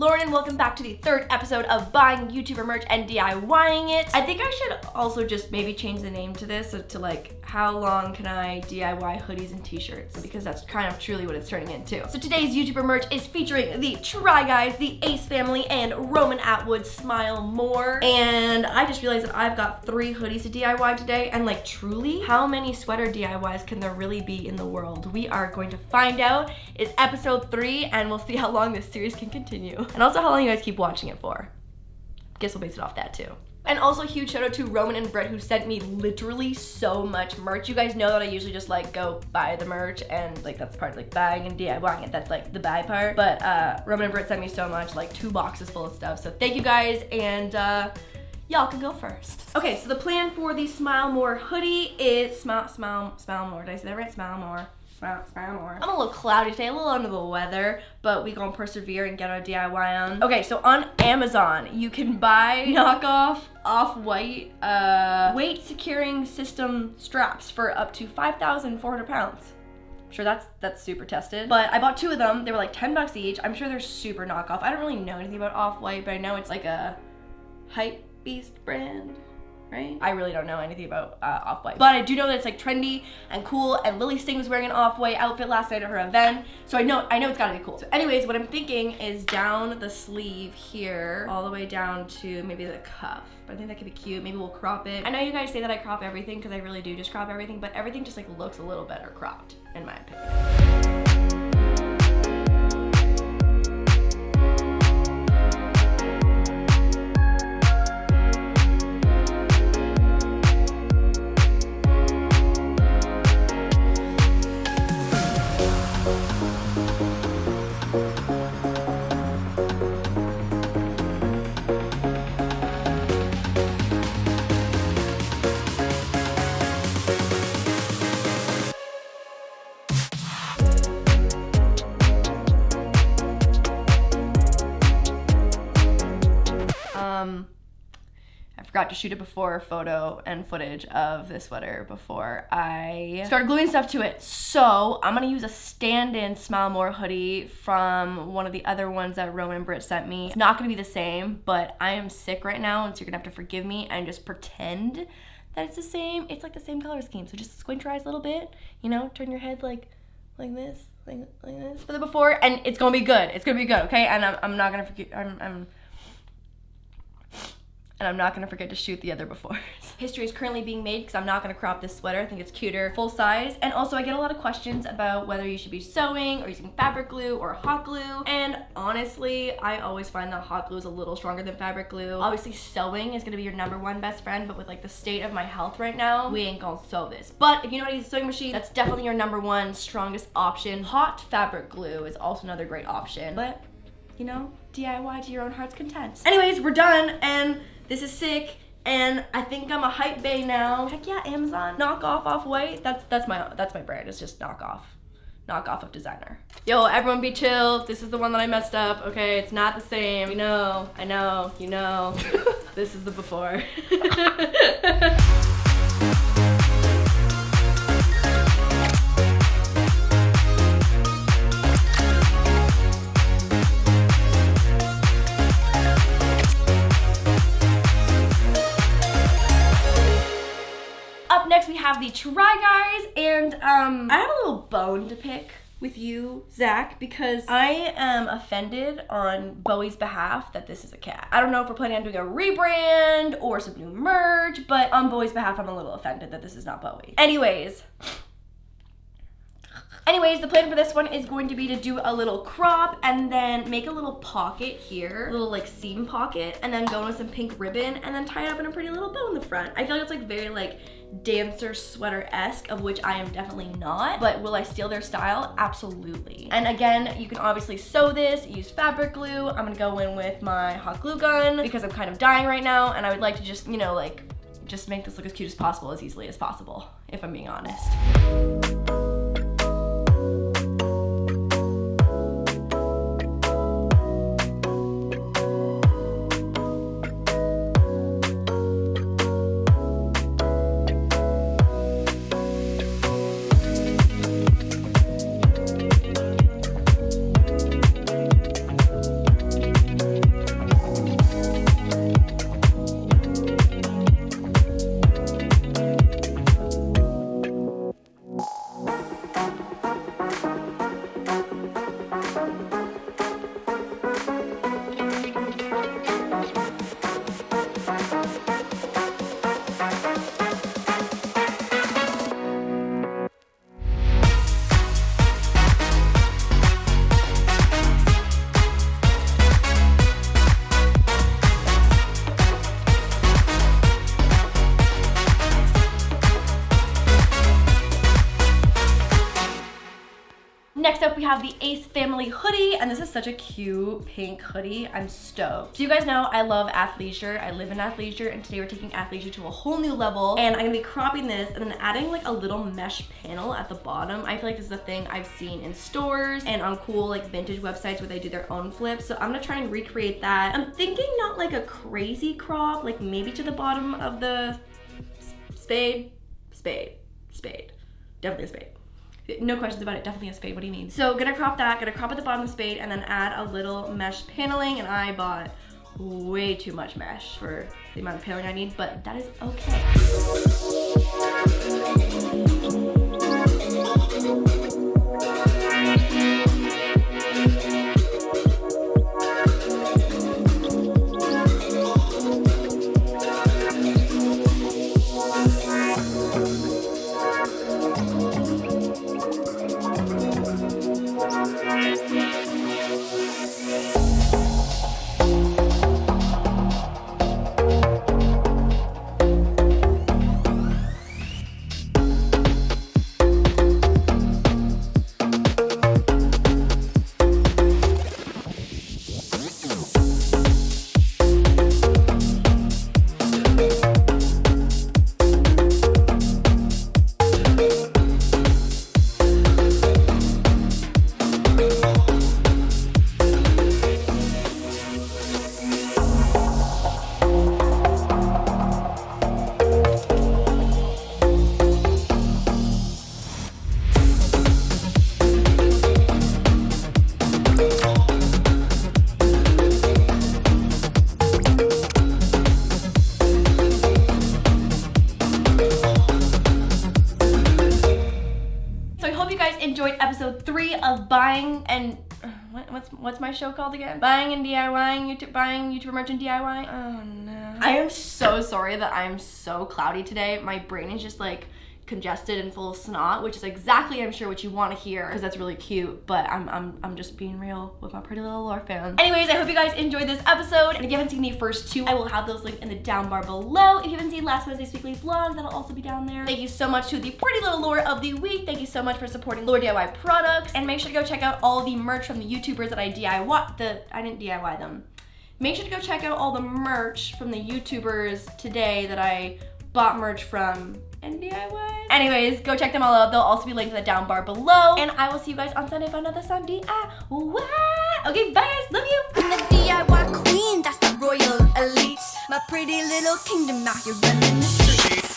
Lauren and welcome back to the third episode of buying YouTuber merch and DIYing it. I think I should also just maybe change the name to this to like, how long can I DIY hoodies and t-shirts? Because that's kind of truly what it's turning into. So today's YouTuber merch is featuring the Try Guys, the Ace family, and Roman Atwood Smile More. And I just realized that I've got 3 hoodies to DIY today, and like truly, how many sweater DIYs can there really be in the world? We are going to find out. It's episode 3, and we'll see how long this series can continue. And also how long you guys keep watching it for. Guess we'll base it off that too. And also huge shout out to Roman and Britt who sent me literally so much merch. You guys know that I usually just like go buy the merch and like that's part of like buying and DIYing it. That's like the buy part. But Roman and Britt sent me so much, like 2 boxes full of stuff. So thank you guys, and y'all can go first. Okay, so the plan for the Smile More hoodie is Smile More. Did I say that right? Smile More. Smile More. I'm a little cloudy today, a little under the weather, but we gonna persevere and get our DIY on. Okay, so on Amazon, you can buy knockoff off-white weight securing system straps for up to 5,400 pounds. I'm sure that's super tested. But I bought 2 of them. They were like 10 bucks each. I'm sure they're super knockoff. I don't really know anything about off-white, but I know it's like a hype beast brand. Right? I really don't know anything about off-white, but I do know that it's like trendy and cool, and Lily Singh was wearing an off-white outfit last night at her event, so I know it's gotta be cool. So anyways, what I'm thinking is down the sleeve here, all the way down to maybe the cuff, but I think that could be cute. Maybe we'll crop it. I know you guys say that I crop everything, because I really do just crop everything, but everything just like looks a little better cropped, in my opinion. I forgot to shoot a before photo and footage of this sweater before I started gluing stuff to it. So I'm gonna use a stand-in Smile More hoodie from one of the other ones that Roman and Britt sent me. It's not gonna be the same, but I am sick right now, and so you're gonna have to forgive me and just pretend that it's the same. It's like the same color scheme. So just squint your eyes a little bit, you know, turn your head like this, like this for the before, and it's gonna be good. It's gonna be good, okay? And I'm not gonna forget. And I'm not gonna forget to shoot the other befores. History is currently being made because I'm not gonna crop this sweater. I think it's cuter, full size. And also I get a lot of questions about whether you should be sewing or using fabric glue or hot glue. And honestly, I always find that hot glue is a little stronger than fabric glue. Obviously sewing is gonna be your #1 best friend, but with like the state of my health right now, we ain't gonna sew this. But if you know how to use a sewing machine, that's definitely your #1 strongest option. Hot fabric glue is also another great option. But, you know, DIY to your own heart's content. Anyways, we're done, and this is sick, and I think I'm a hype bae now. Heck yeah, Amazon. Knockoff off-white. That's my brand. It's just knockoff of designer. Yo, everyone be chill. This is the one that I messed up, okay? It's not the same. You know, I know, you know. This is the before. Next we have the Try Guys, and I have a little bone to pick with you, Zach, because I am offended on Bowie's behalf that this is a cat. I don't know if we're planning on doing a rebrand or some new merch, but on Bowie's behalf I'm a little offended that this is not Bowie. Anyways, the plan for this one is going to be to do a little crop and then make a little pocket here, a little like seam pocket, and then go in with some pink ribbon and then tie it up in a pretty little bow in the front. I feel like it's like very like dancer sweater-esque, of which I am definitely not, but will I steal their style? Absolutely. And again, you can obviously sew this, use fabric glue. I'm gonna go in with my hot glue gun because I'm kind of dying right now, and I would like to just, you know, like, just make this look as cute as possible, as easily as possible, if I'm being honest. Next up, we have the Ace Family hoodie, and this is such a cute pink hoodie. I'm stoked. So you guys know I love athleisure. I live in athleisure, and today we're taking athleisure to a whole new level, and I'm gonna be cropping this and then adding like a little mesh panel at the bottom. I feel like this is a thing I've seen in stores and on cool like vintage websites where they do their own flips. So I'm gonna try and recreate that. I'm thinking not like a crazy crop, like maybe to the bottom of the spade. Definitely a spade. No questions about it, definitely a spade. What do you mean? So gonna crop that, gonna crop at the bottom of the spade and then add a little mesh paneling, and I bought way too much mesh for the amount of paneling I need, but that is okay. Enjoyed episode 3 of buying and what's my show called again? Buying and DIYing, buying YouTuber merch and DIY. Oh no. I am so sorry that I'm so cloudy today. My brain is just like congested and full of snot, which is exactly, I'm sure, what you want to hear because that's really cute, but I'm just being real with my pretty little LAUR fans. Anyways, I hope you guys enjoyed this episode, and if you haven't seen the first 2, I will have those linked in the down bar below. If you haven't seen last Wednesday's weekly vlog, that'll also be down there. Thank you so much to the pretty little LAUR of the week. Thank you so much for supporting laurDIY products, and make sure to go check out all the merch from the YouTubers that I didn't DIY them. Make sure to go check out all the merch from the YouTubers today that I bought merch from and DIY. Anyways, go check them all out. They'll also be linked in the down bar below. And I will see you guys on Sunday for another Sunday DIY. Okay, bye guys, love you. I'm the DIY queen, that's the royal elite. My pretty little kingdom out here running the streets.